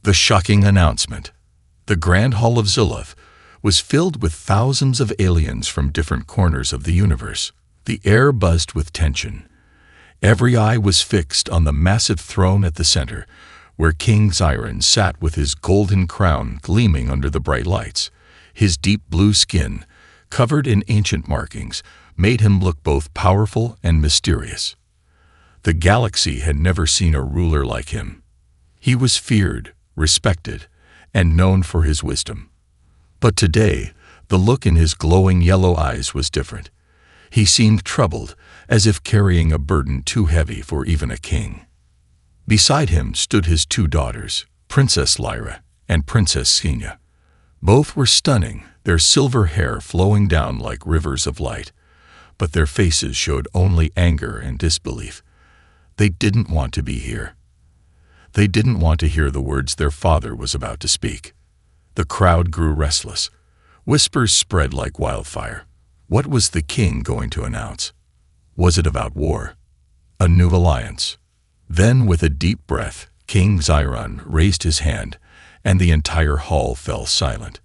The shocking announcement. The Grand Hall of Xelthar was filled with thousands of aliens from different corners of the universe. The air buzzed with tension. Every eye was fixed on the massive throne at the center, where King Xelthar sat with his golden crown gleaming under the bright lights. His deep blue skin, covered in ancient markings, made him look both powerful and mysterious. The galaxy had never seen a ruler like him. He was feared, respected, and known for his wisdom. But today, the look in his glowing yellow eyes was different. He seemed troubled, as if carrying a burden too heavy for even a king. Beside him stood his two daughters, Princess Lyra and Princess Xenia. Both were stunning, their silver hair flowing down like rivers of light, but their faces showed only anger and disbelief. They didn't want to be here. They didn't want to hear the words their father was about to speak. The crowd grew restless. Whispers spread like wildfire. What was the king going to announce? Was it about war? A new alliance? Then, with a deep breath, King Xelthar raised his hand, and the entire hall fell silent.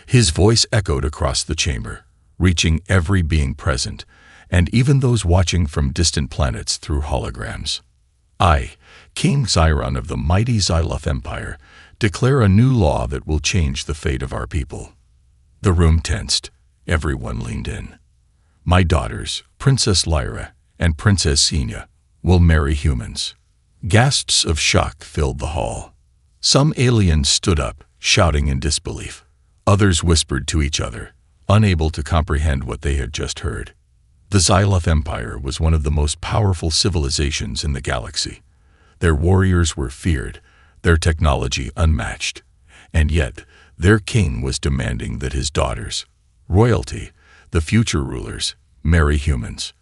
His voice echoed across the chamber, reaching every being present, and even those watching from distant planets through holograms. I, King Xelthar of the mighty Xelthar Empire, declare a new law that will change the fate of our people. The room tensed. Everyone leaned in. My daughters, Princess Lyra and Princess Xenia, will marry humans. Gasps of shock filled the hall. Some aliens stood up, shouting in disbelief. Others whispered to each other, unable to comprehend what they had just heard. The Xelthar Empire was one of the most powerful civilizations in the galaxy. Their warriors were feared, their technology unmatched, and yet their king was demanding that his daughters, royalty, the future rulers, marry humans.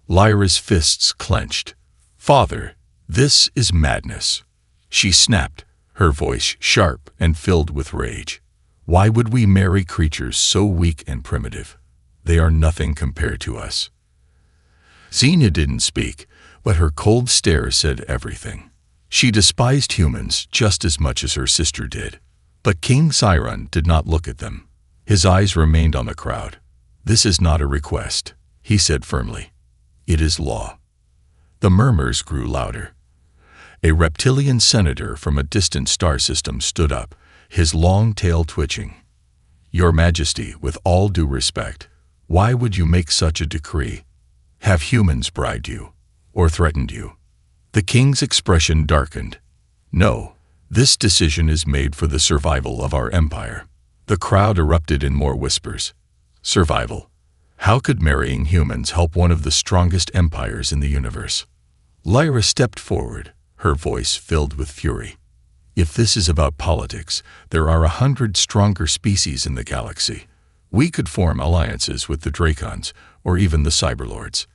Lyra's fists clenched. Father, this is madness. She snapped, her voice sharp and filled with rage. Why would we marry creatures so weak and primitive? They are nothing compared to us. Xenia didn't speak, but her cold stare said everything. She despised humans just as much as her sister did. But King Xelthar did not look at them. His eyes remained on the crowd. This is not a request, he said firmly. It is law. The murmurs grew louder. A reptilian senator from a distant star system stood up, his long tail twitching. Your Majesty, with all due respect, why would you make such a decree? Have humans bribed you, or threatened you? The king's expression darkened. No, this decision is made for the survival of our empire. The crowd erupted in more whispers. Survival. How could marrying humans help one of the strongest empires in the universe? Lyra stepped forward, her voice filled with fury. If this is about politics, there are 100 stronger species in the galaxy. We could form alliances with the Dracons or even the Cyberlords.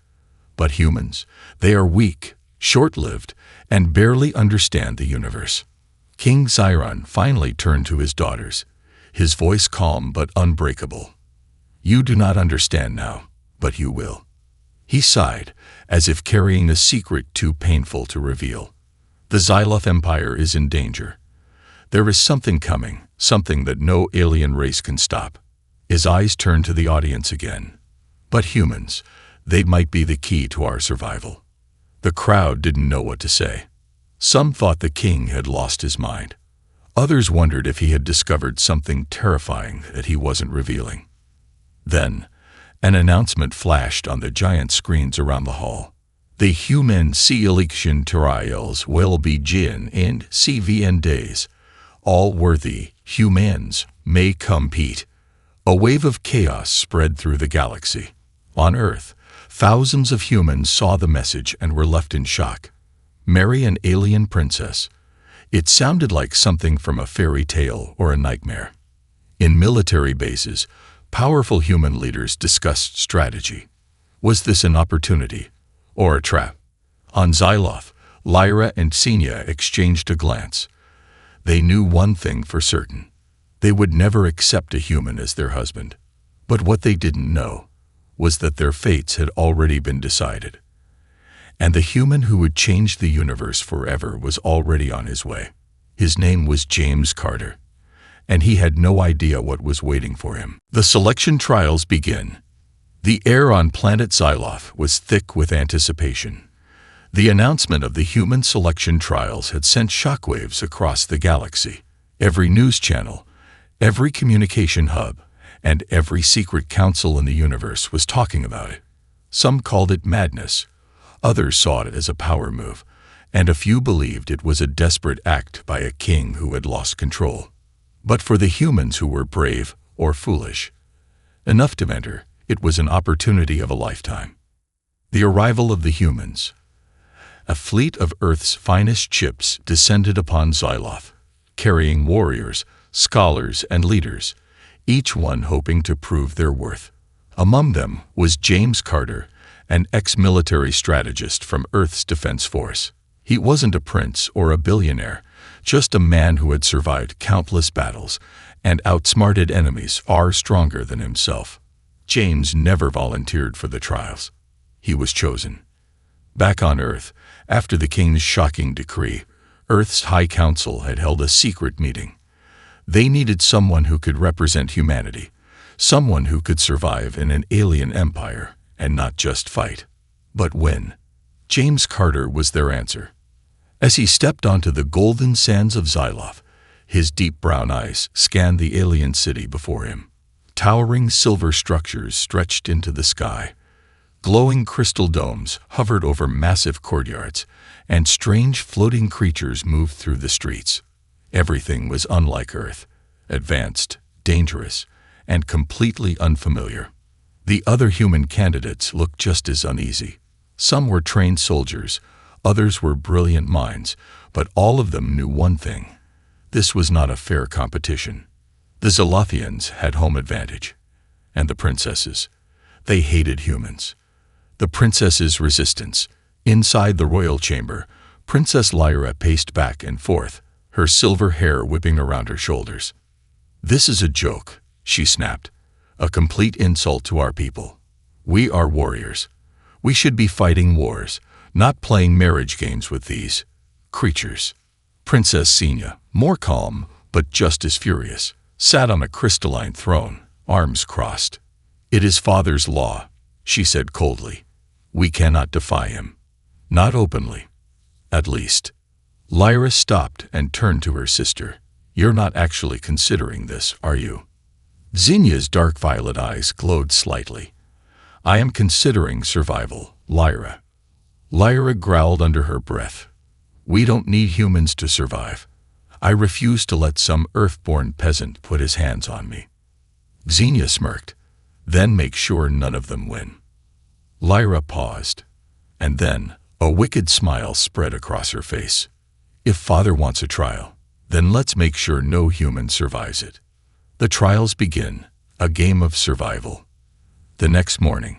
But humans, they are weak, short-lived, and barely understand the universe. King Xelthar finally turned to his daughters, his voice calm but unbreakable. You do not understand now, but you will. He sighed, as if carrying a secret too painful to reveal. The Xelthar Empire is in danger. There is something coming, something that no alien race can stop. His eyes turned to the audience again. But humans, they might be the key to our survival. The crowd didn't know what to say. Some thought the king had lost his mind. Others wondered if he had discovered something terrifying that he wasn't revealing. Then, an announcement flashed on the giant screens around the hall. The human election trials will begin in 7 days. All worthy humans may compete. A wave of chaos spread through the galaxy. On Earth, thousands of humans saw the message and were left in shock. Marry an alien princess. It sounded like something from a fairy tale or a nightmare. In military bases, powerful human leaders discussed strategy. Was this an opportunity or a trap? On Xelthar, Lyra and Xenia exchanged a glance. They knew one thing for certain. They would never accept a human as their husband. But what they didn't know was that their fates had already been decided. And the human who would change the universe forever was already on his way. His name was James Carter, and he had no idea what was waiting for him. The selection trials begin. The air on planet Xyloth was thick with anticipation. The announcement of the human selection trials had sent shockwaves across the galaxy. Every news channel, every communication hub, and every secret council in the universe was talking about it. Some called it madness, others saw it as a power move, and a few believed it was a desperate act by a king who had lost control. But for the humans who were brave or foolish enough to enter, it was an opportunity of a lifetime. The arrival of the humans. A fleet of Earth's finest ships descended upon Xyloth, carrying warriors, scholars, and leaders, each one hoping to prove their worth. Among them was James Carter, an ex-military strategist from Earth's Defense Force. He wasn't a prince or a billionaire, just a man who had survived countless battles and outsmarted enemies far stronger than himself. James never volunteered for the trials. He was chosen. Back on Earth, after the king's shocking decree, Earth's High Council had held a secret meeting. They needed someone who could represent humanity, someone who could survive in an alien empire and not just fight, but win. James Carter was their answer. As he stepped onto the golden sands of Xyloth, his deep brown eyes scanned the alien city before him. Towering silver structures stretched into the sky. Glowing crystal domes hovered over massive courtyards, and strange floating creatures moved through the streets. Everything was unlike Earth, advanced, dangerous, and completely unfamiliar. The other human candidates looked just as uneasy. Some were trained soldiers, others were brilliant minds, but all of them knew one thing. This was not a fair competition. The Xylothians had home advantage. And the princesses. They hated humans. The princess's resistance. Inside the royal chamber, Princess Lyra paced back and forth, her silver hair whipping around her shoulders. "This is a joke," she snapped. "A complete insult to our people. We are warriors. We should be fighting wars, not playing marriage games with these creatures." Princess Xenia, more calm, but just as furious, sat on a crystalline throne, arms crossed. "It is Father's law," she said coldly. "We cannot defy him. Not openly, at least." Lyra stopped and turned to her sister. "You're not actually considering this, are you?" Xenia's dark violet eyes glowed slightly. "I am considering survival, Lyra." Lyra growled under her breath. "We don't need humans to survive. I refuse to let some earthborn peasant put his hands on me." Xenia smirked. "Then make sure none of them win." Lyra paused, and then a wicked smile spread across her face. "If Father wants a trial, then let's make sure no human survives it." The trials begin, a game of survival. The next morning,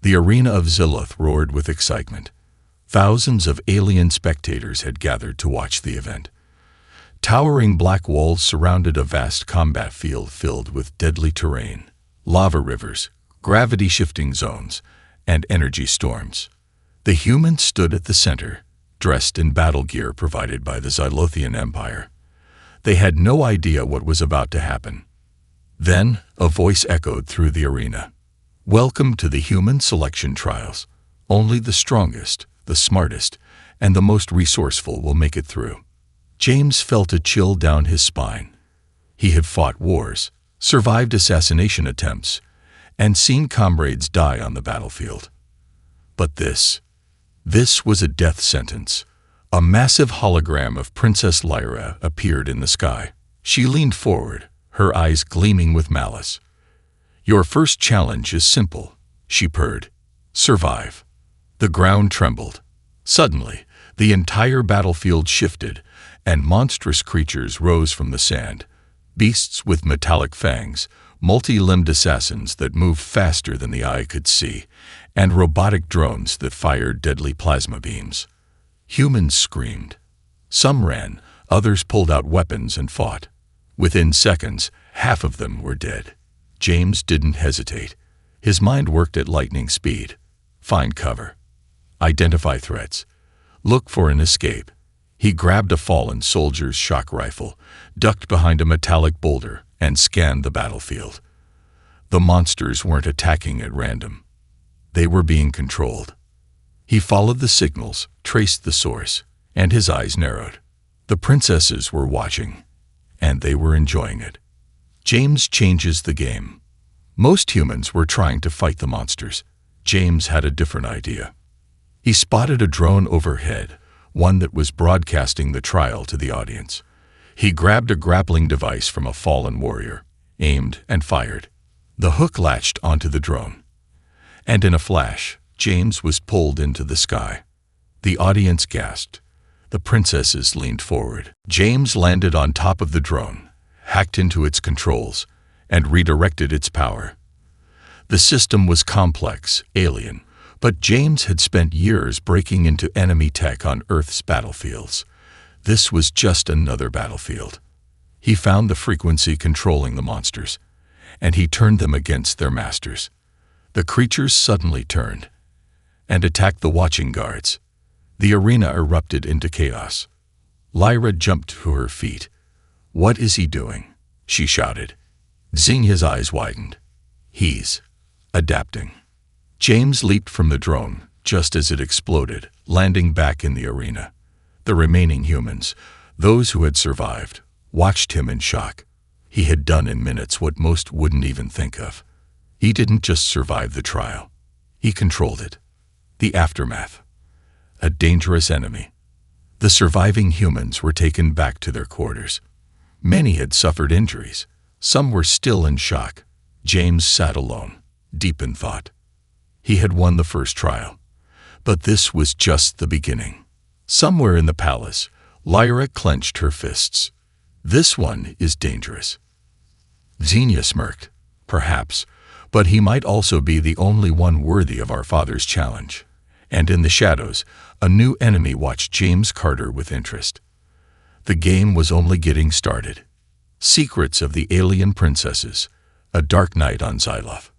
the arena of Xyloth roared with excitement. Thousands of alien spectators had gathered to watch the event. Towering black walls surrounded a vast combat field filled with deadly terrain, lava rivers, gravity-shifting zones, and energy storms. The humans stood at the center, dressed in battle gear provided by the Xylothian Empire. They had no idea what was about to happen. Then, a voice echoed through the arena. "Welcome to the human selection trials. Only the strongest, the smartest, and the most resourceful will make it through." James felt a chill down his spine. He had fought wars, survived assassination attempts, and seen comrades die on the battlefield. But this was a death sentence. A massive hologram of Princess Lyra appeared in the sky. She leaned forward, her eyes gleaming with malice. "Your first challenge is simple," she purred. "Survive." The ground trembled. Suddenly, the entire battlefield shifted, and monstrous creatures rose from the sand. Beasts with metallic fangs, multi-limbed assassins that moved faster than the eye could see, and robotic drones that fired deadly plasma beams. Humans screamed. Some ran, others pulled out weapons and fought. Within seconds, half of them were dead. James didn't hesitate. His mind worked at lightning speed. Find cover. Identify threats. Look for an escape. He grabbed a fallen soldier's shock rifle, ducked behind a metallic boulder, and scanned the battlefield. The monsters weren't attacking at random. They were being controlled. He followed the signals, traced the source, and his eyes narrowed. The princesses were watching, and they were enjoying it. James changes the game. Most humans were trying to fight the monsters. James had a different idea. He spotted a drone overhead, one that was broadcasting the trial to the audience. He grabbed a grappling device from a fallen warrior, aimed, and fired. The hook latched onto the drone. And in a flash, James was pulled into the sky. The audience gasped. The princesses leaned forward. James landed on top of the drone, hacked into its controls, and redirected its power. The system was complex, alien, but James had spent years breaking into enemy tech on Earth's battlefields. This was just another battlefield. He found the frequency controlling the monsters, and he turned them against their masters. The creatures suddenly turned and attacked the watching guards. The arena erupted into chaos. Lyra jumped to her feet. "What is he doing?" she shouted. Xenia's eyes widened. "He's adapting." James leaped from the drone just as it exploded, landing back in the arena. The remaining humans, those who had survived, watched him in shock. He had done in minutes what most wouldn't even think of. He didn't just survive the trial. He controlled it. The aftermath. A dangerous enemy. The surviving humans were taken back to their quarters. Many had suffered injuries. Some were still in shock. James sat alone, deep in thought. He had won the first trial. But this was just the beginning. Somewhere in the palace, Lyra clenched her fists. "This one is dangerous." Xenia smirked. "Perhaps, but he might also be the only one worthy of our father's challenge." And in the shadows, a new enemy watched James Carter with interest. The game was only getting started. Secrets of the Alien Princesses, a dark night on Xyloth.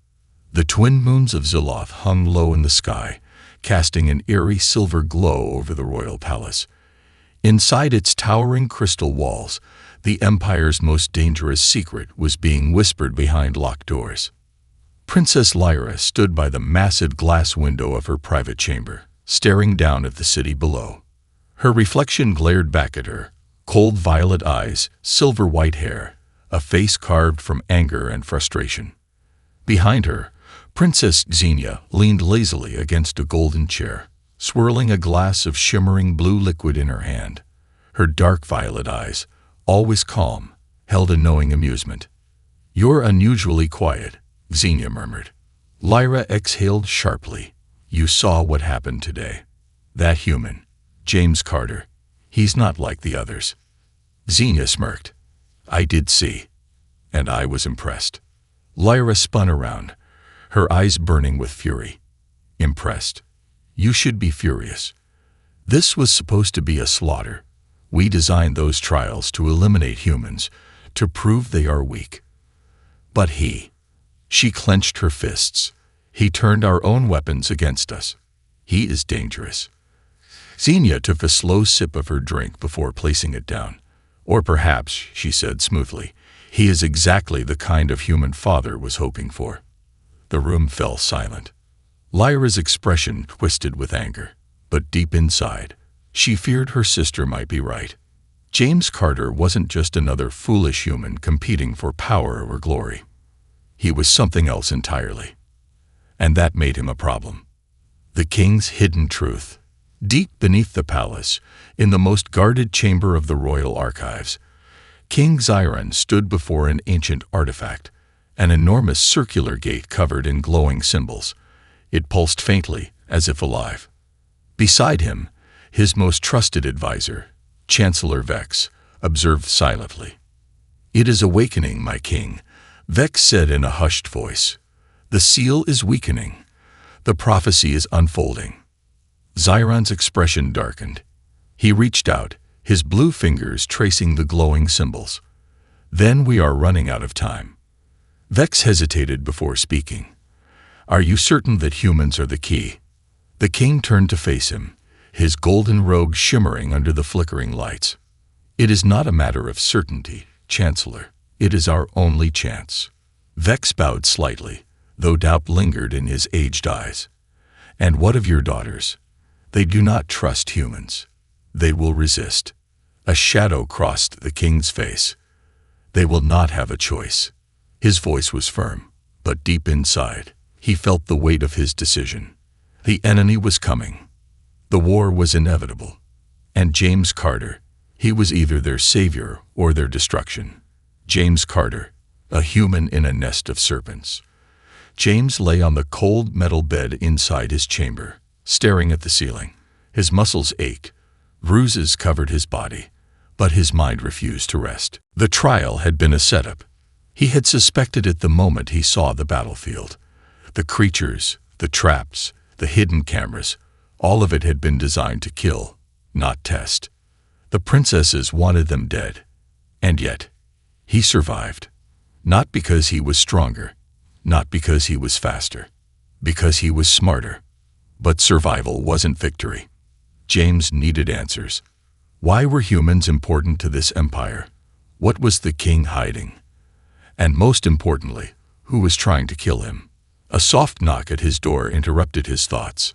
The twin moons of Xyloth hung low in the sky, casting an eerie silver glow over the royal palace. Inside its towering crystal walls, the Empire's most dangerous secret was being whispered behind locked doors. Princess Lyra stood by the massive glass window of her private chamber, staring down at the city below. Her reflection glared back at her, cold violet eyes, silver-white hair, a face carved from anger and frustration. Behind her, Princess Xenia leaned lazily against a golden chair, swirling a glass of shimmering blue liquid in her hand. Her dark violet eyes, always calm, held a knowing amusement. "You're unusually quiet," Xenia murmured. Lyra exhaled sharply. "You saw what happened today. That human, James Carter, he's not like the others." Xenia smirked. "I did see, and I was impressed." Lyra spun around, her eyes burning with fury. "Impressed? You should be furious. This was supposed to be a slaughter. We designed those trials to eliminate humans, to prove they are weak. But she clenched her fists. He turned our own weapons against us. He is dangerous." Xenia took a slow sip of her drink before placing it down. "Or perhaps," she said smoothly, "he is exactly the kind of human father was hoping for." The room fell silent. Lyra's expression twisted with anger, but deep inside, she feared her sister might be right. James Carter wasn't just another foolish human competing for power or glory. He was something else entirely. And that made him a problem. The king's hidden truth. Deep beneath the palace, in the most guarded chamber of the royal archives, King Xiron stood before an ancient artifact, an enormous circular gate covered in glowing symbols. It pulsed faintly, as if alive. Beside him, his most trusted advisor, Chancellor Vex, observed silently. "It is awakening, my king," Vex said in a hushed voice. "The seal is weakening. The prophecy is unfolding." Xiron's expression darkened. He reached out, his blue fingers tracing the glowing symbols. "Then we are running out of time." Vex hesitated before speaking. "Are you certain that humans are the key?" The king turned to face him, his golden robe shimmering under the flickering lights. "It is not a matter of certainty, Chancellor. It is our only chance." Vex bowed slightly, though doubt lingered in his aged eyes. "And what of your daughters? They do not trust humans. They will resist." A shadow crossed the king's face. "They will not have a choice." His voice was firm, but deep inside, he felt the weight of his decision. The enemy was coming. The war was inevitable. And James Carter, he was either their savior or their destruction. James Carter, a human in a nest of serpents. James lay on the cold metal bed inside his chamber, staring at the ceiling. His muscles ached. Bruises covered his body, but his mind refused to rest. The trial had been a setup. He had suspected it the moment he saw the battlefield. The creatures, the traps, the hidden cameras, all of it had been designed to kill, not test. The princesses wanted them dead. And yet, he survived. Not because he was stronger, not because he was faster, because he was smarter. But survival wasn't victory. James needed answers. Why were humans important to this empire? What was the king hiding? And most importantly, who was trying to kill him? A soft knock at his door interrupted his thoughts.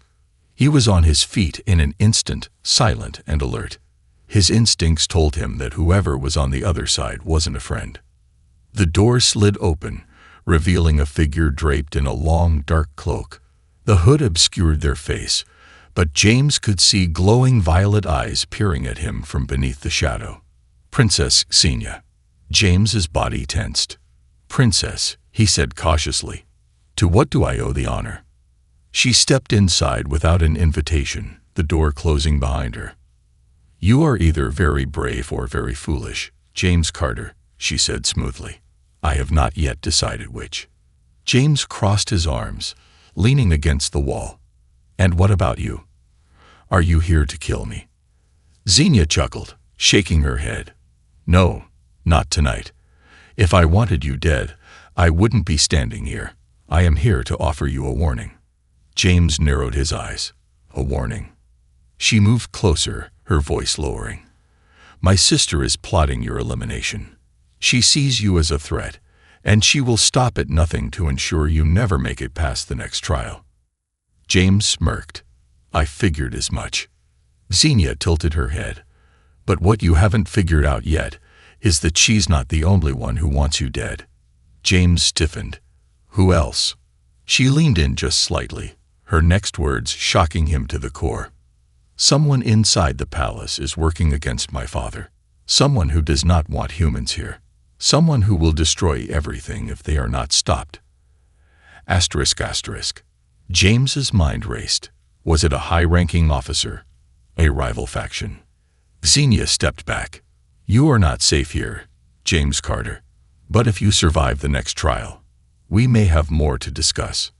He was on his feet in an instant, silent and alert. His instincts told him that whoever was on the other side wasn't a friend. The door slid open, revealing a figure draped in a long, dark cloak. The hood obscured their face, but James could see glowing violet eyes peering at him from beneath the shadow. "Princess Xenia." James's body tensed. "Princess," he said cautiously, "to what do I owe the honor?" She stepped inside without an invitation, the door closing behind her. "You are either very brave or very foolish, James Carter," she said smoothly. "I have not yet decided which." James crossed his arms, leaning against the wall. "And what about you? Are you here to kill me?" Xenia chuckled, shaking her head. "No, not tonight. If I wanted you dead, I wouldn't be standing here. I am here to offer you a warning." James narrowed his eyes. "A warning?" She moved closer, her voice lowering. "My sister is plotting your elimination. She sees you as a threat, and she will stop at nothing to ensure you never make it past the next trial." James smirked. "I figured as much." Xenia tilted her head. "But what you haven't figured out yet is that she's not the only one who wants you dead." James stiffened. "Who else?" She leaned in just slightly, her next words shocking him to the core. "Someone inside the palace is working against my father. Someone who does not want humans here. Someone who will destroy everything if they are not stopped." ***. James's mind raced. Was it a high-ranking officer? A rival faction? Xenia stepped back. "You are not safe here, James Carter. But if you survive the next trial, we may have more to discuss."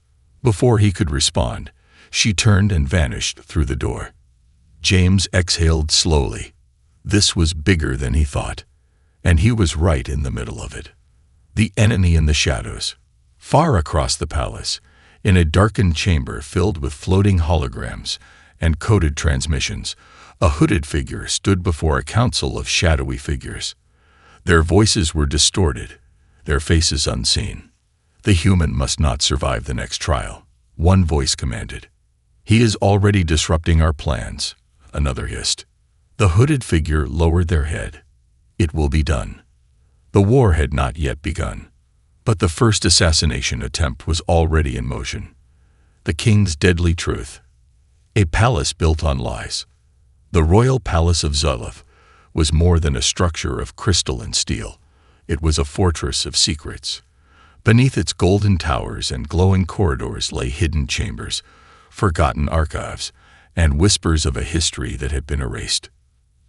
Before he could respond, she turned and vanished through the door. James exhaled slowly. This was bigger than he thought, and he was right in the middle of it. The enemy in the shadows. Far across the palace, in a darkened chamber filled with floating holograms and coded transmissions, a hooded figure stood before a council of shadowy figures. Their voices were distorted, their faces unseen. "The human must not survive the next trial," one voice commanded. "He is already disrupting our plans," another hissed. The hooded figure lowered their head. It will be done. The war had not yet begun, but the first assassination attempt was already in motion. The king's deadly truth. A palace built on lies. The royal palace of Xelthar was more than a structure of crystal and steel. It was a fortress of secrets. Beneath its golden towers and glowing corridors lay hidden chambers, forgotten archives, and whispers of a history that had been erased.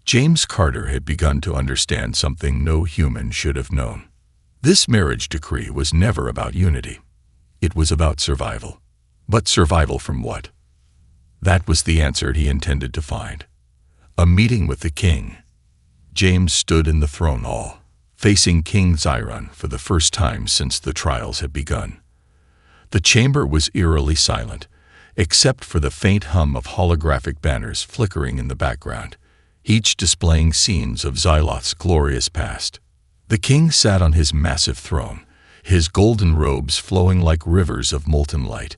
James Carter had begun to understand something no human should have known. This marriage decree was never about unity. It was about survival. But survival from what? That was the answer he intended to find. A meeting with the king. James stood in the throne hall, facing King Xiron for the first time since the trials had begun. The chamber was eerily silent, except for the faint hum of holographic banners flickering in the background, each displaying scenes of Xyloth's glorious past. The king sat on his massive throne, his golden robes flowing like rivers of molten light.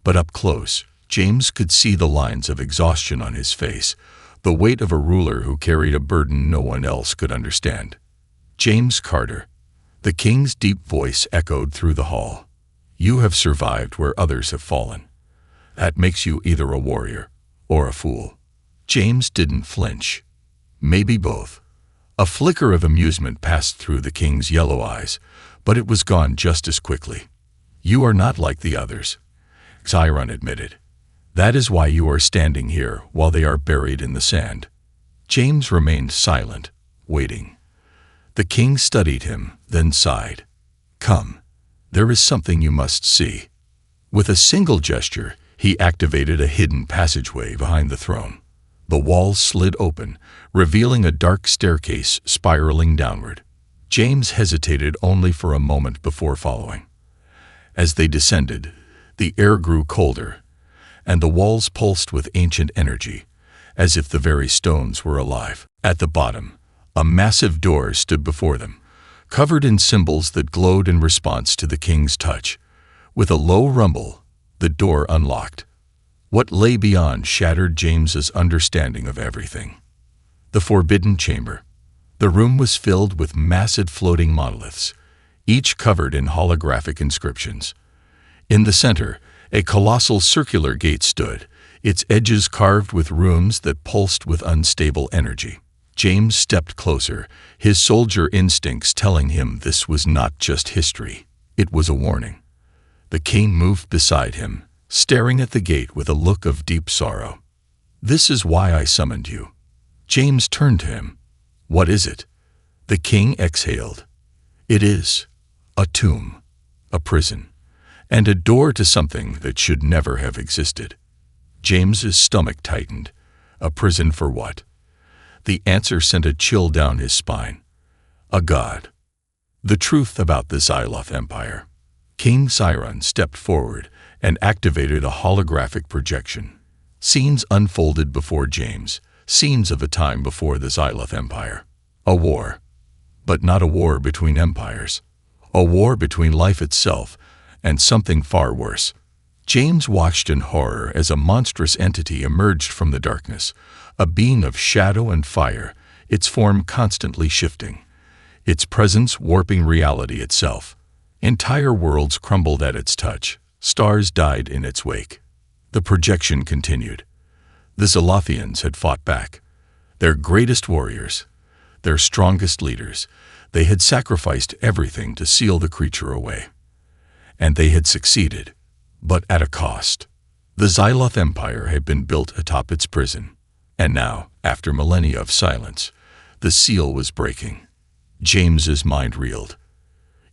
But up close, James could see the lines of exhaustion on his face, the weight of a ruler who carried a burden no one else could understand. "James Carter." The king's deep voice echoed through the hall. "You have survived where others have fallen. That makes you either a warrior or a fool." James didn't flinch. Maybe both. A flicker of amusement passed through the king's yellow eyes, but it was gone just as quickly. "You are not like the others," Xyron admitted. "That is why you are standing here while they are buried in the sand." James remained silent, waiting. The king studied him, then sighed. "Come, there is something you must see." With a single gesture, he activated a hidden passageway behind the throne. The walls slid open, revealing a dark staircase spiraling downward. James hesitated only for a moment before following. As they descended, the air grew colder, and the walls pulsed with ancient energy, as if the very stones were alive. At the bottom, a massive door stood before them, covered in symbols that glowed in response to the king's touch. With a low rumble, the door unlocked. What lay beyond shattered James's understanding of everything. The Forbidden Chamber. The room was filled with massive floating monoliths, each covered in holographic inscriptions. In the center, a colossal circular gate stood, its edges carved with runes that pulsed with unstable energy. James stepped closer, his soldier instincts telling him this was not just history, it was a warning. The king moved beside him, staring at the gate with a look of deep sorrow. "This is why I summoned you." James turned to him. "What is it?" The king exhaled. "It is a tomb, a prison, and a door to something that should never have existed." James's stomach tightened. A prison for what? The answer sent a chill down his spine. A god. The truth about the Xelthar Empire. King Xyron stepped forward and activated a holographic projection. Scenes unfolded before James, scenes of a time before the Xelthar Empire. A war. But not a war between empires. A war between life itself and something far worse. James watched in horror as a monstrous entity emerged from the darkness, a being of shadow and fire, its form constantly shifting, its presence warping reality itself. Entire worlds crumbled at its touch. Stars died in its wake. The projection continued. The Xelothians had fought back. Their greatest warriors, their strongest leaders, they had sacrificed everything to seal the creature away. And they had succeeded, but at a cost. The Xelthar Empire had been built atop its prison, and now, after millennia of silence, the seal was breaking. James's mind reeled.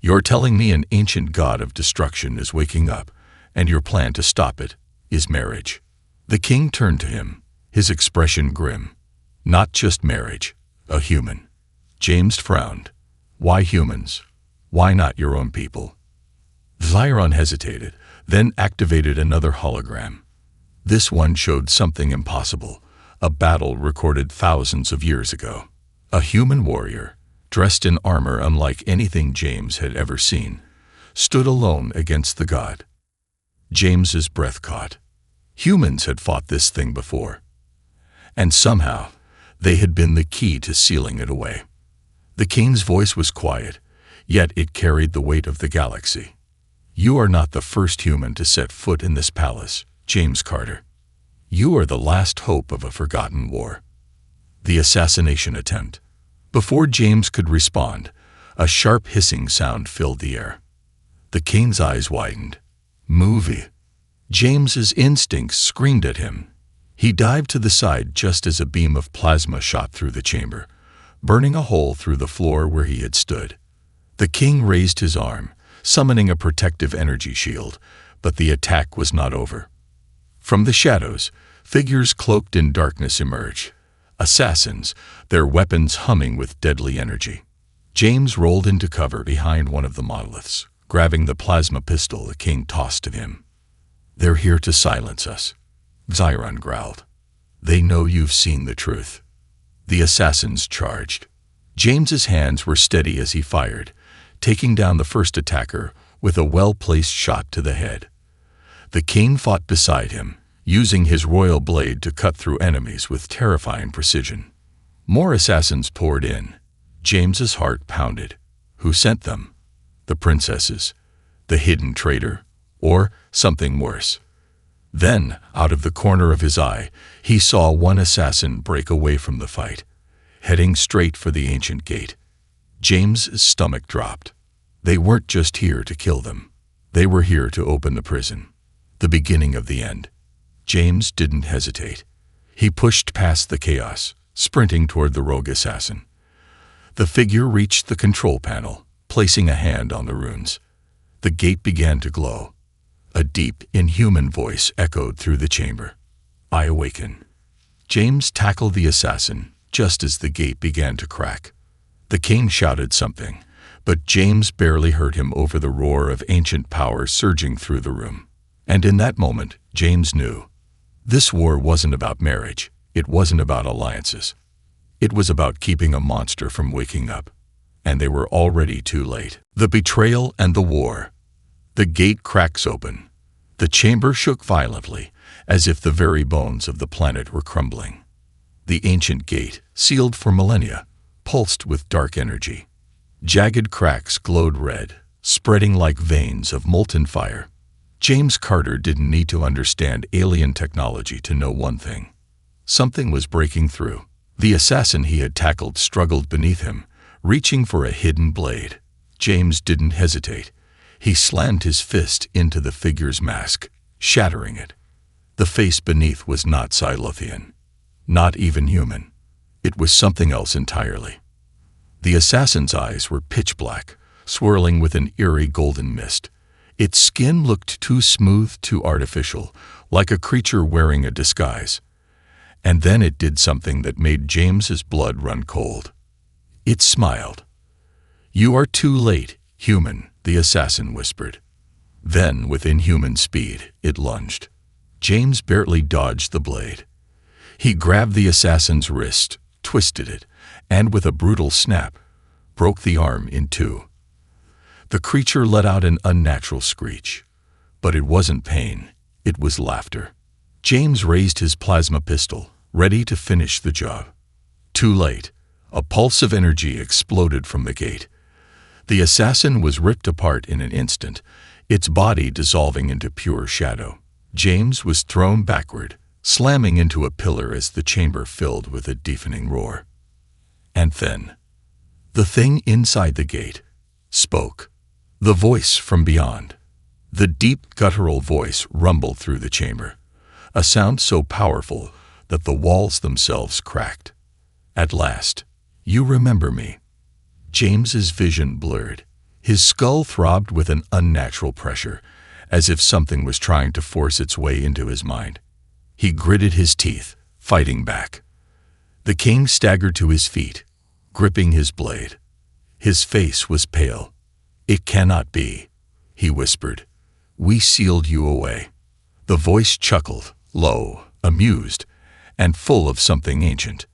"You're telling me an ancient god of destruction is waking up, and your plan to stop it is marriage?" The king turned to him, his expression grim. "Not just marriage, a human." James frowned. "Why humans? Why not your own people?" Xyron hesitated, then activated another hologram. This one showed something impossible, a battle recorded thousands of years ago. A human warrior, dressed in armor unlike anything James had ever seen, stood alone against the god. James's breath caught. Humans had fought this thing before. And somehow, they had been the key to sealing it away. The king's voice was quiet, yet it carried the weight of the galaxy. "You are not the first human to set foot in this palace, James Carter. You are the last hope of a forgotten war." The assassination attempt. Before James could respond, a sharp hissing sound filled the air. The king's eyes widened. "Movie." James's instincts screamed at him. He dived to the side just as a beam of plasma shot through the chamber, burning a hole through the floor where he had stood. The king raised his arm, summoning a protective energy shield, but the attack was not over. From the shadows, figures cloaked in darkness emerged. Assassins, their weapons humming with deadly energy. James rolled into cover behind one of the monoliths, grabbing the plasma pistol the king tossed to him. "They're here to silence us," Xyron growled. "They know you've seen the truth." The assassins charged. James's hands were steady as he fired, taking down the first attacker with a well-placed shot to the head. The king fought beside him, using his royal blade to cut through enemies with terrifying precision. More assassins poured in. James's heart pounded. Who sent them? The princesses? The hidden traitor? Or something worse? Then, out of the corner of his eye, he saw one assassin break away from the fight, heading straight for the ancient gate. James's stomach dropped. They weren't just here to kill them. They were here to open the prison. The beginning of the end. James didn't hesitate. He pushed past the chaos, sprinting toward the rogue assassin. The figure reached the control panel, placing a hand on the runes. The gate began to glow. A deep, inhuman voice echoed through the chamber. "I awaken." James tackled the assassin just as the gate began to crack. The king shouted something, but James barely heard him over the roar of ancient power surging through the room. And in that moment, James knew. This war wasn't about marriage. It wasn't about alliances. It was about keeping a monster from waking up. And they were already too late. The betrayal and the war. The gate cracks open. The chamber shook violently, as if the very bones of the planet were crumbling. The ancient gate, sealed for millennia, pulsed with dark energy. Jagged cracks glowed red, spreading like veins of molten fire. James Carter didn't need to understand alien technology to know one thing. Something was breaking through. The assassin he had tackled struggled beneath him, reaching for a hidden blade. James didn't hesitate. He slammed his fist into the figure's mask, shattering it. The face beneath was not Xelthian, not even human. It was something else entirely. The assassin's eyes were pitch black, swirling with an eerie golden mist. Its skin looked too smooth, too artificial, like a creature wearing a disguise. And then it did something that made James's blood run cold. It smiled. "You are too late, human," the assassin whispered. Then, with inhuman speed, it lunged. James barely dodged the blade. He grabbed the assassin's wrist, twisted it, and with a brutal snap, broke the arm in two. The creature let out an unnatural screech. But it wasn't pain, it was laughter. James raised his plasma pistol, ready to finish the job. Too late. A pulse of energy exploded from the gate. The assassin was ripped apart in an instant, its body dissolving into pure shadow. James was thrown backward, slamming into a pillar as the chamber filled with a deafening roar. And then, the thing inside the gate spoke. The voice from beyond. The deep, guttural voice rumbled through the chamber, a sound so powerful that the walls themselves cracked. "At last, you remember me." James's vision blurred. His skull throbbed with an unnatural pressure, as if something was trying to force its way into his mind. He gritted his teeth, fighting back. The king staggered to his feet, gripping his blade. His face was pale. "It cannot be," he whispered. "We sealed you away." The voice chuckled, low, amused, and full of something ancient.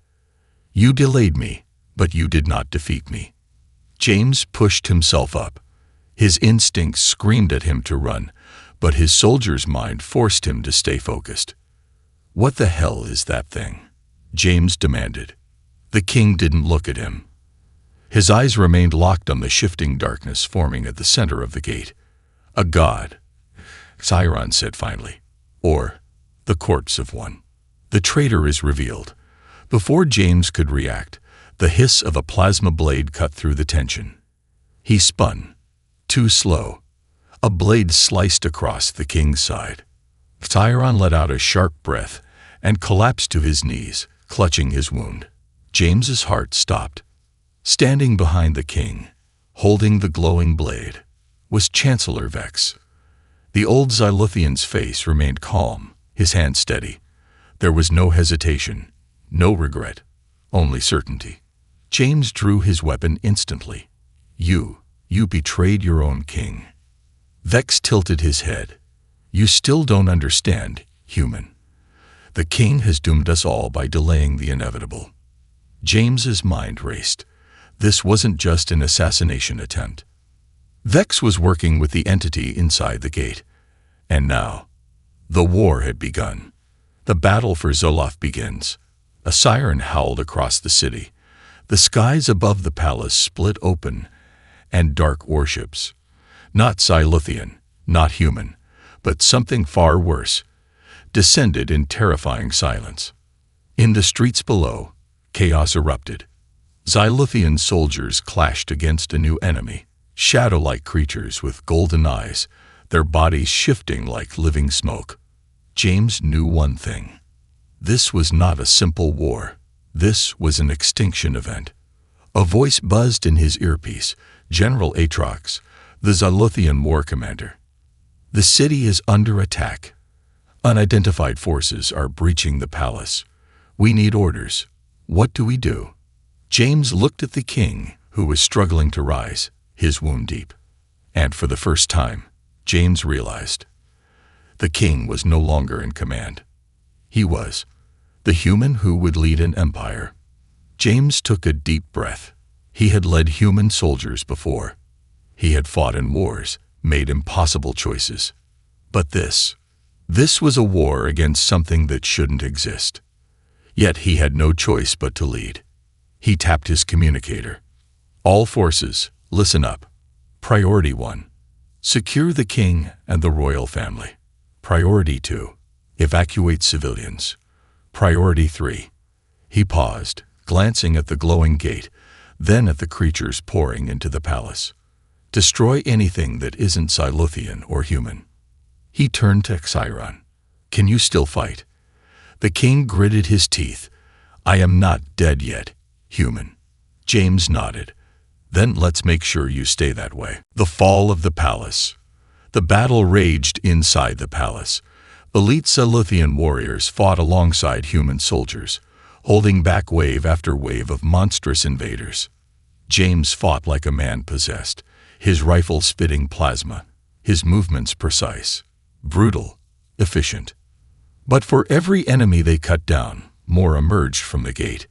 "You delayed me, but you did not defeat me." James pushed himself up. His instincts screamed at him to run, but his soldier's mind forced him to stay focused. "What the hell is that thing?" James demanded. The king didn't look at him. His eyes remained locked on the shifting darkness forming at the center of the gate. "A god," Xyron said finally, "or the corpse of one." The traitor is revealed. Before James could react, the hiss of a plasma blade cut through the tension. He spun. Too slow. A blade sliced across the king's side. Xyron let out a sharp breath and collapsed to his knees, clutching his wound. James's heart stopped. Standing behind the king, holding the glowing blade, was Chancellor Vex. The old Xelthian's face remained calm, his hand steady. There was no hesitation, no regret, only certainty. James drew his weapon instantly. You betrayed your own king." Vex tilted his head. "You still don't understand, human. The king has doomed us all by delaying the inevitable." James's mind raced. This wasn't just an assassination attempt. Vex was working with the entity inside the gate. And now, the war had begun. The battle for Zoloth begins. A siren howled across the city. The skies above the palace split open, and dark warships, not Xelthian, not human, but something far worse, descended in terrifying silence. In the streets below, chaos erupted. Xelthian soldiers clashed against a new enemy, shadow-like creatures with golden eyes, their bodies shifting like living smoke. James knew one thing. This was not a simple war. This was an extinction event. A voice buzzed in his earpiece. "General Atrox, the Xelthian war commander. The city is under attack. Unidentified forces are breaching the palace. We need orders. What do we do?" James looked at the king, who was struggling to rise, his wound deep. And for the first time, James realized the king was no longer in command. He was the human who would lead an empire. James took a deep breath. He had led human soldiers before. He had fought in wars, made impossible choices. But this was a war against something that shouldn't exist. Yet he had no choice but to lead. He tapped his communicator. "All forces, listen up. Priority 1. Secure the king and the royal family. Priority 2. Evacuate civilians. Priority 3. He paused, glancing at the glowing gate, then at the creatures pouring into the palace. "Destroy anything that isn't Xelthian or human." He turned to Xiron. "Can you still fight?" The king gritted his teeth. "I am not dead yet, human." James nodded. "Then let's make sure you stay that way." The fall of the palace. The battle raged inside the palace. Elite Xelthian warriors fought alongside human soldiers, holding back wave after wave of monstrous invaders. James fought like a man possessed, his rifle spitting plasma, his movements precise, brutal, efficient. But for every enemy they cut down, more emerged from the gate.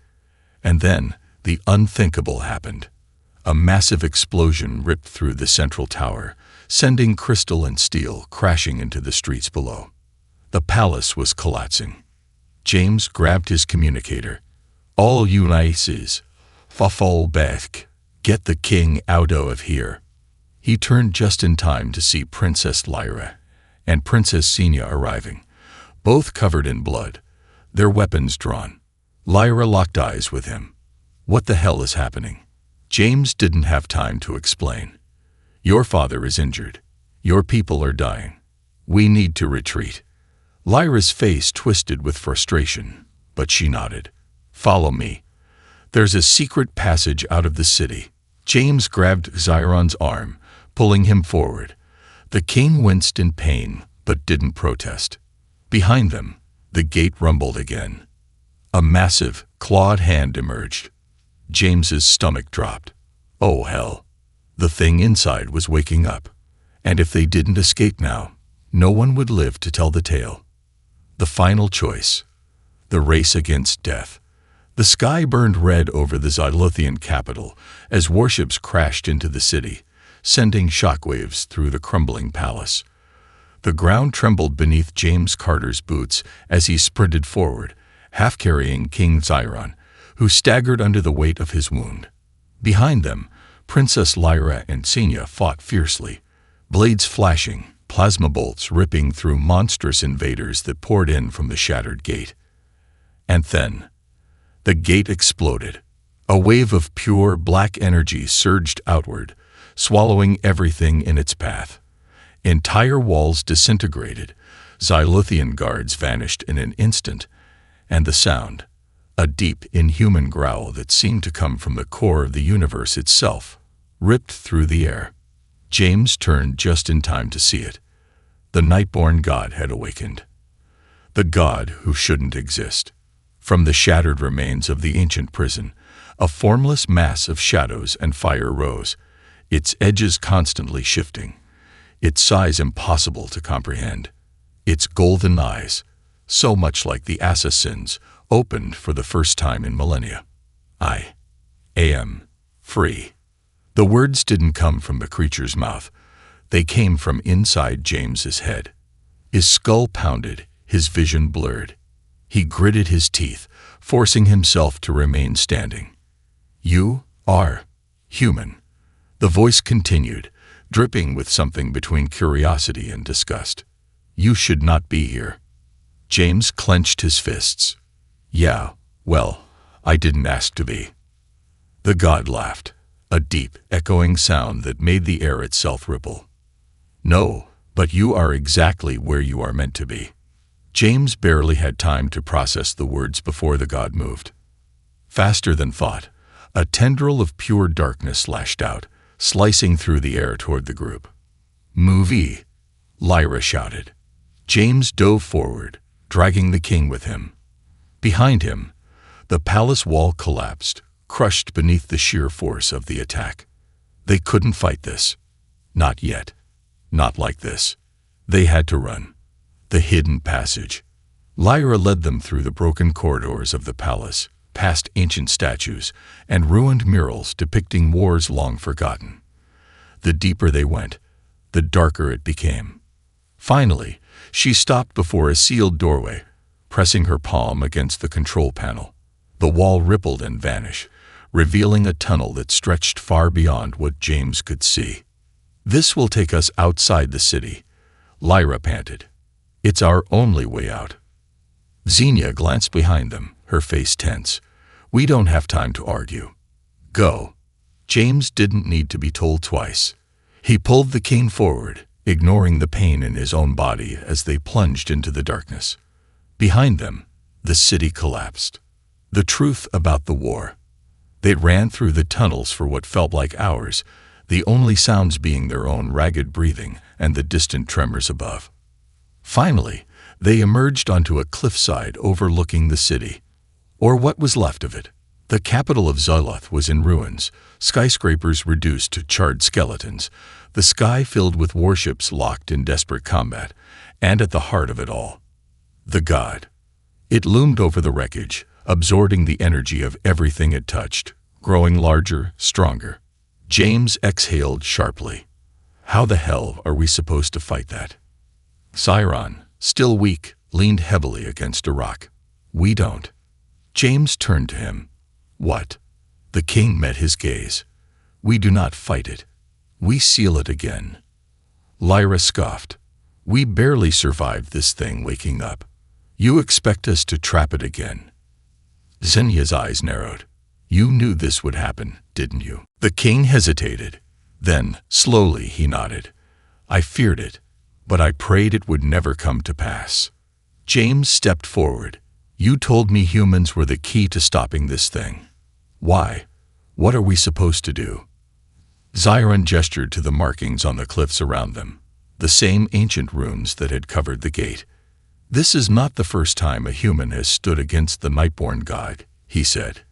And then the unthinkable happened. A massive explosion ripped through the central tower, sending crystal and steel crashing into the streets below. The palace was collapsing. James grabbed his communicator. "All units, fall back. Get the king out of here." He turned just in time to see Princess Lyra and Princess Xenia arriving, both covered in blood, their weapons drawn. Lyra locked eyes with him. "What the hell is happening?" James didn't have time to explain. "Your father is injured. Your people are dying. We need to retreat." Lyra's face twisted with frustration, but she nodded. "Follow me. There's a secret passage out of the city." James grabbed Xiron's arm, pulling him forward. The king winced in pain, but didn't protest. Behind them, the gate rumbled again. A massive, clawed hand emerged. James's stomach dropped. Oh hell. The thing inside was waking up. And if they didn't escape now, no one would live to tell the tale. The final choice. The race against death. The sky burned red over the Xelthian capital as warships crashed into the city, sending shockwaves through the crumbling palace. The ground trembled beneath James Carter's boots as he sprinted forward, half carrying King Xiron, who staggered under the weight of his wound. Behind them, Princess Lyra and Xenia fought fiercely, blades flashing, plasma bolts ripping through monstrous invaders that poured in from the shattered gate. And then, the gate exploded. A wave of pure black energy surged outward, swallowing everything in its path. Entire walls disintegrated, Xelthian guards vanished in an instant, and the sound, a deep, inhuman growl that seemed to come from the core of the universe itself, ripped through the air. James turned just in time to see it. The Nightborn god had awakened. The god who shouldn't exist. From the shattered remains of the ancient prison, a formless mass of shadows and fire rose, its edges constantly shifting, its size impossible to comprehend. Its golden eyes, so much like the assassins, opened for the first time in millennia. I am free. The words didn't come from the creature's mouth. They came from inside James's head. His skull pounded, his vision blurred. He gritted his teeth, forcing himself to remain standing. You are human. The voice continued, dripping with something between curiosity and disgust. You should not be here. James clenched his fists. Yeah, well, I didn't ask to be. The god laughed, a deep, echoing sound that made the air itself ripple. No, but you are exactly where you are meant to be. James barely had time to process the words before the god moved. Faster than thought, a tendril of pure darkness lashed out, slicing through the air toward the group. "Move!" Lyra shouted. James dove forward, dragging the king with him. Behind him, the palace wall collapsed, crushed beneath the sheer force of the attack. They couldn't fight this. Not yet. Not like this. They had to run. The hidden passage. Lyra led them through the broken corridors of the palace, past ancient statues and ruined murals depicting wars long forgotten. The deeper they went, the darker it became. Finally, she stopped before a sealed doorway, pressing her palm against the control panel. The wall rippled and vanished, revealing a tunnel that stretched far beyond what James could see. "This will take us outside the city," Lyra panted. "It's our only way out." Xenia glanced behind them, her face tense. "We don't have time to argue. Go." James didn't need to be told twice. He pulled the king forward, ignoring the pain in his own body as they plunged into the darkness. Behind them, the city collapsed. The truth about the war. They ran through the tunnels for what felt like hours, the only sounds being their own ragged breathing and the distant tremors above. Finally, they emerged onto a cliffside overlooking the city, or what was left of it. The capital of Xelthar was in ruins, skyscrapers reduced to charred skeletons, the sky filled with warships locked in desperate combat, and at the heart of it all, the god. It loomed over the wreckage, absorbing the energy of everything it touched, growing larger, stronger. James exhaled sharply. How the hell are we supposed to fight that? Siron, still weak, leaned heavily against a rock. We don't. James turned to him. What? The king met his gaze. We do not fight it. We seal it again. Lyra scoffed. We barely survived this thing waking up. You expect us to trap it again? Xenia's eyes narrowed. You knew this would happen, didn't you? The king hesitated. Then, slowly, he nodded. I feared it, but I prayed it would never come to pass. James stepped forward. You told me humans were the key to stopping this thing. Why? What are we supposed to do? Xiron gestured to the markings on the cliffs around them, the same ancient runes that had covered the gate. This is not the first time a human has stood against the Nightborn god, he said.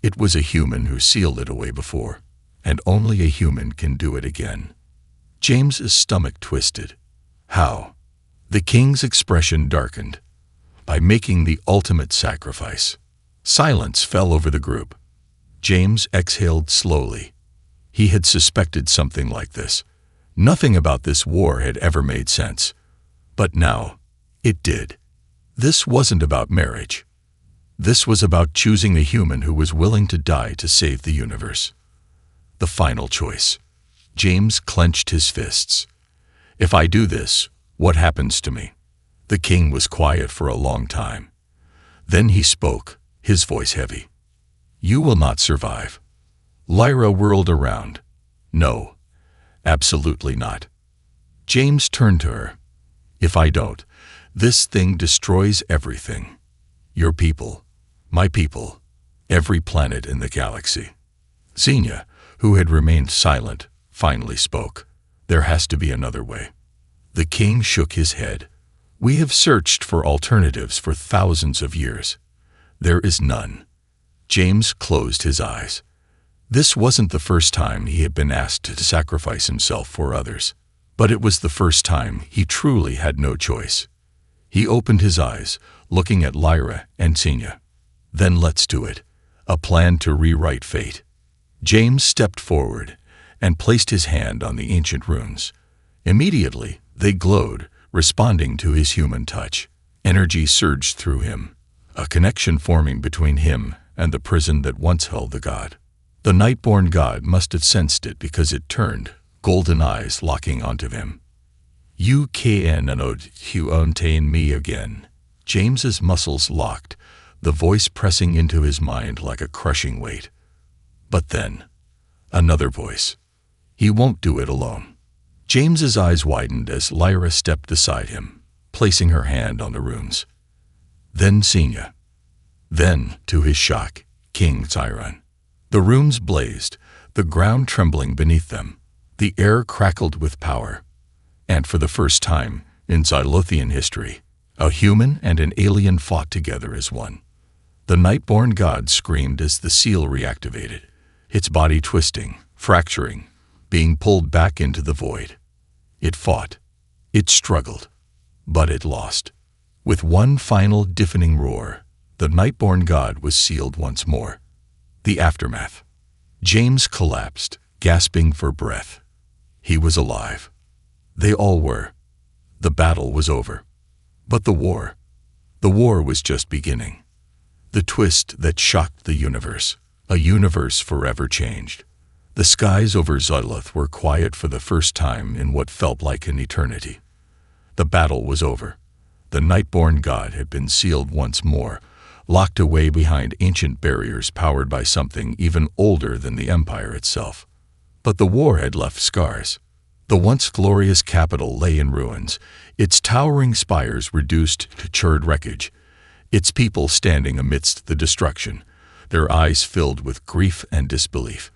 It was a human who sealed it away before, and only a human can do it again. James's stomach twisted. How? The king's expression darkened. By making the ultimate sacrifice. Silence fell over the group. James exhaled slowly. He had suspected something like this. Nothing about this war had ever made sense. But now, it did. This wasn't about marriage. This was about choosing a human who was willing to die to save the universe. The final choice. James clenched his fists. If I do this, what happens to me? The king was quiet for a long time. Then he spoke, his voice heavy. You will not survive. Lyra whirled around. No, absolutely not. James turned to her. If I don't, this thing destroys everything. Your people, my people, every planet in the galaxy. Xenia, who had remained silent, finally spoke. There has to be another way. The king shook his head. We have searched for alternatives for thousands of years. There is none. James closed his eyes. This wasn't the first time he had been asked to sacrifice himself for others, but it was the first time he truly had no choice. He opened his eyes, looking at Lyra and Xenia. Then let's do it. A plan to rewrite fate. James stepped forward and placed his hand on the ancient runes. Immediately, they glowed, responding to his human touch. Energy surged through him, a connection forming between him and the prison that once held the god. The Nightborn god must have sensed it because it turned, golden eyes locking onto him. You cannot untain me again. James's muscles locked, the voice pressing into his mind like a crushing weight. But then, another voice. He won't do it alone. James's eyes widened as Lyra stepped beside him, placing her hand on the runes. Then Xenia. Then, to his shock, King Xairan. The runes blazed, the ground trembling beneath them. The air crackled with power. And for the first time in Xylothian history, a human and an alien fought together as one. The Nightborn god screamed as the seal reactivated, its body twisting, fracturing, being pulled back into the void. It fought. It struggled. But it lost. With one final deafening roar, the Nightborn god was sealed once more. The aftermath. James collapsed, gasping for breath. He was alive. They all were. The battle was over. But the war was just beginning. The twist that shocked the universe, a universe forever changed. The skies over Xyloth were quiet for the first time in what felt like an eternity. The battle was over. The Nightborn god had been sealed once more, locked away behind ancient barriers powered by something even older than the Empire itself. But the war had left scars. The once glorious capital lay in ruins, its towering spires reduced to charred wreckage, its people standing amidst the destruction, their eyes filled with grief and disbelief.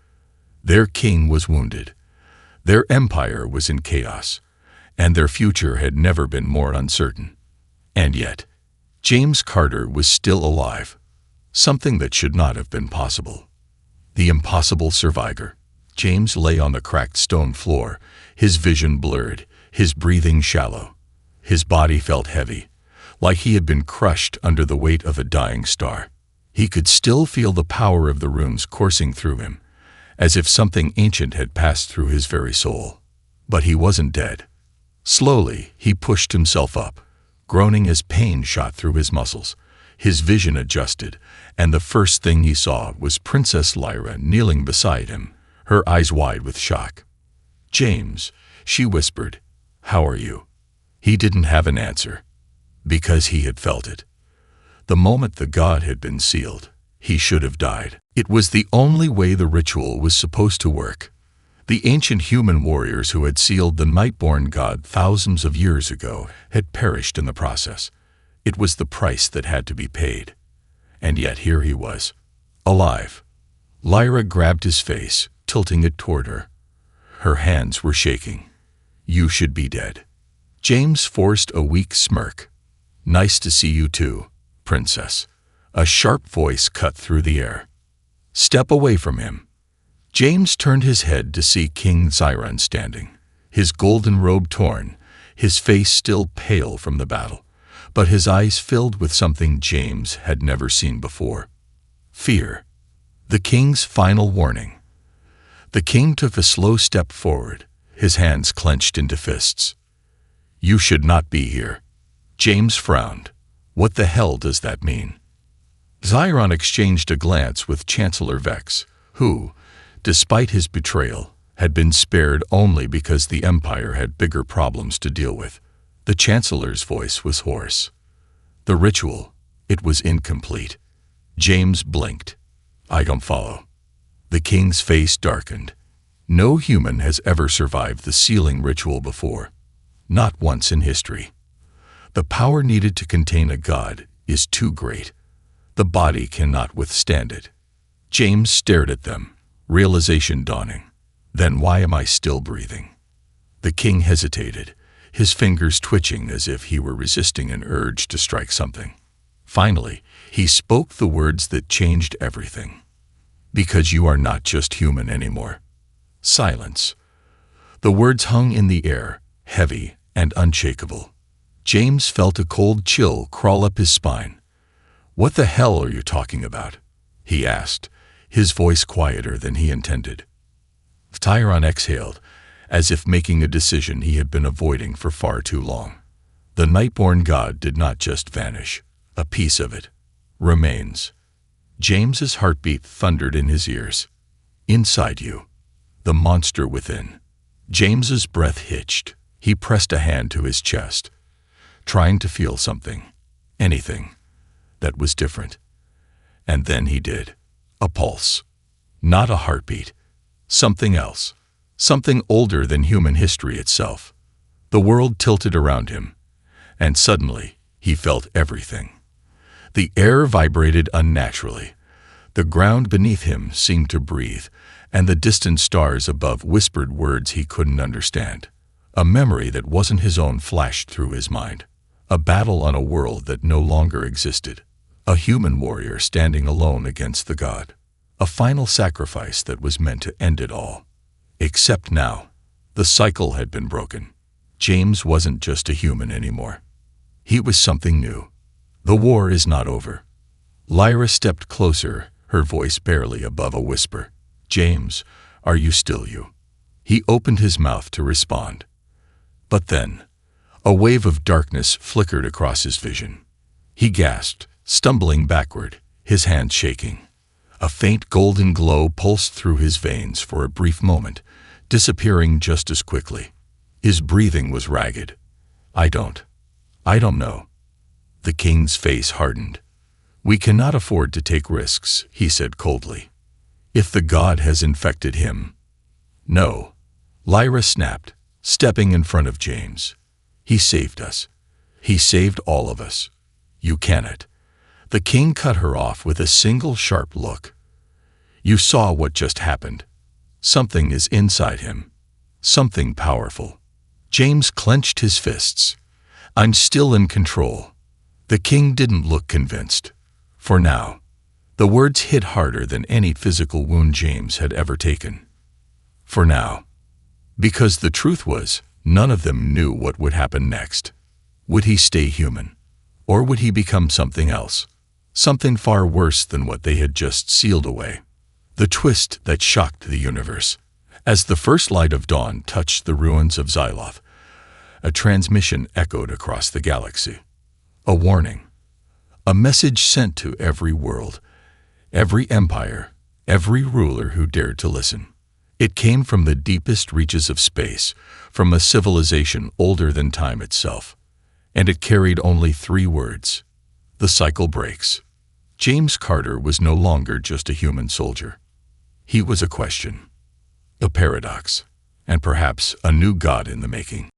Their king was wounded. Their empire was in chaos, and their future had never been more uncertain. And yet, James Carter was still alive, something that should not have been possible. The impossible survivor. James lay on the cracked stone floor, his vision blurred, his breathing shallow. His body felt heavy, like he had been crushed under the weight of a dying star. He could still feel the power of the runes coursing through him, as if something ancient had passed through his very soul. But he wasn't dead. Slowly, he pushed himself up, groaning as pain shot through his muscles. His vision adjusted, and the first thing he saw was Princess Lyra kneeling beside him, her eyes wide with shock. "James," she whispered, "how are you?" He didn't have an answer, because he had felt it. The moment the god had been sealed, he should have died. It was the only way the ritual was supposed to work. The ancient human warriors who had sealed the Nightborn god thousands of years ago had perished in the process. It was the price that had to be paid. And yet here he was, alive. Lyra grabbed his face, tilting it toward her. Her hands were shaking. "You should be dead." James forced a weak smirk. "Nice to see you too, princess." A sharp voice cut through the air. "Step away from him." James turned his head to see King Xairan standing, his golden robe torn, his face still pale from the battle, but his eyes filled with something James had never seen before. Fear. The king's final warning. The king took a slow step forward, his hands clenched into fists. "You should not be here." James frowned. "What the hell does that mean?" Xairan exchanged a glance with Chancellor Vex, who, despite his betrayal, had been spared only because the Empire had bigger problems to deal with. The Chancellor's voice was hoarse. The ritual, it was incomplete. James blinked. "I don't follow." The king's face darkened. No human has ever survived the sealing ritual before. Not once in history. The power needed to contain a god is too great. The body cannot withstand it. James stared at them, realization dawning. Then why am I still breathing? The king hesitated, his fingers twitching as if he were resisting an urge to strike something. Finally, he spoke the words that changed everything. "Because you are not just human anymore." Silence. The words hung in the air, heavy and unshakable. James felt a cold chill crawl up his spine. "What the hell are you talking about?" he asked, his voice quieter than he intended. Tyron exhaled, as if making a decision he had been avoiding for far too long. The Nightborn god did not just vanish. A piece of it remains. James's heartbeat thundered in his ears. Inside you. The monster within. James's breath hitched. He pressed a hand to his chest, trying to feel something, anything, that was different. And then he did. A pulse. Not a heartbeat. Something else. Something older than human history itself. The world tilted around him, and suddenly he felt everything. The air vibrated unnaturally. The ground beneath him seemed to breathe, and the distant stars above whispered words he couldn't understand. A memory that wasn't his own flashed through his mind. A battle on a world that no longer existed. A human warrior standing alone against the god. A final sacrifice that was meant to end it all. Except now, the cycle had been broken. James wasn't just a human anymore. He was something new. The war is not over. Lyra stepped closer, her voice barely above a whisper. "James, are you still you?" He opened his mouth to respond. But then, a wave of darkness flickered across his vision. He gasped, stumbling backward, his hands shaking. A faint golden glow pulsed through his veins for a brief moment, disappearing just as quickly. His breathing was ragged. I don't know." The king's face hardened. "We cannot afford to take risks," he said coldly. "If the god has infected him—" "No," Lyra snapped, stepping in front of James. "He saved us. He saved all of us. You cannot." The king cut her off with a single sharp look. "You saw what just happened. Something is inside him. Something powerful." James clenched his fists. "I'm still in control." The king didn't look convinced. For now. The words hit harder than any physical wound James had ever taken. For now. Because the truth was, none of them knew what would happen next. Would he stay human? Or would he become something else? Something far worse than what they had just sealed away. The twist that shocked the universe. As the first light of dawn touched the ruins of Xyloth, a transmission echoed across the galaxy. A warning. A message sent to every world, every empire, every ruler who dared to listen. It came from the deepest reaches of space, from a civilization older than time itself. And it carried only 3 words. The cycle breaks. James Carter was no longer just a human soldier. He was a question, a paradox, and perhaps a new god in the making.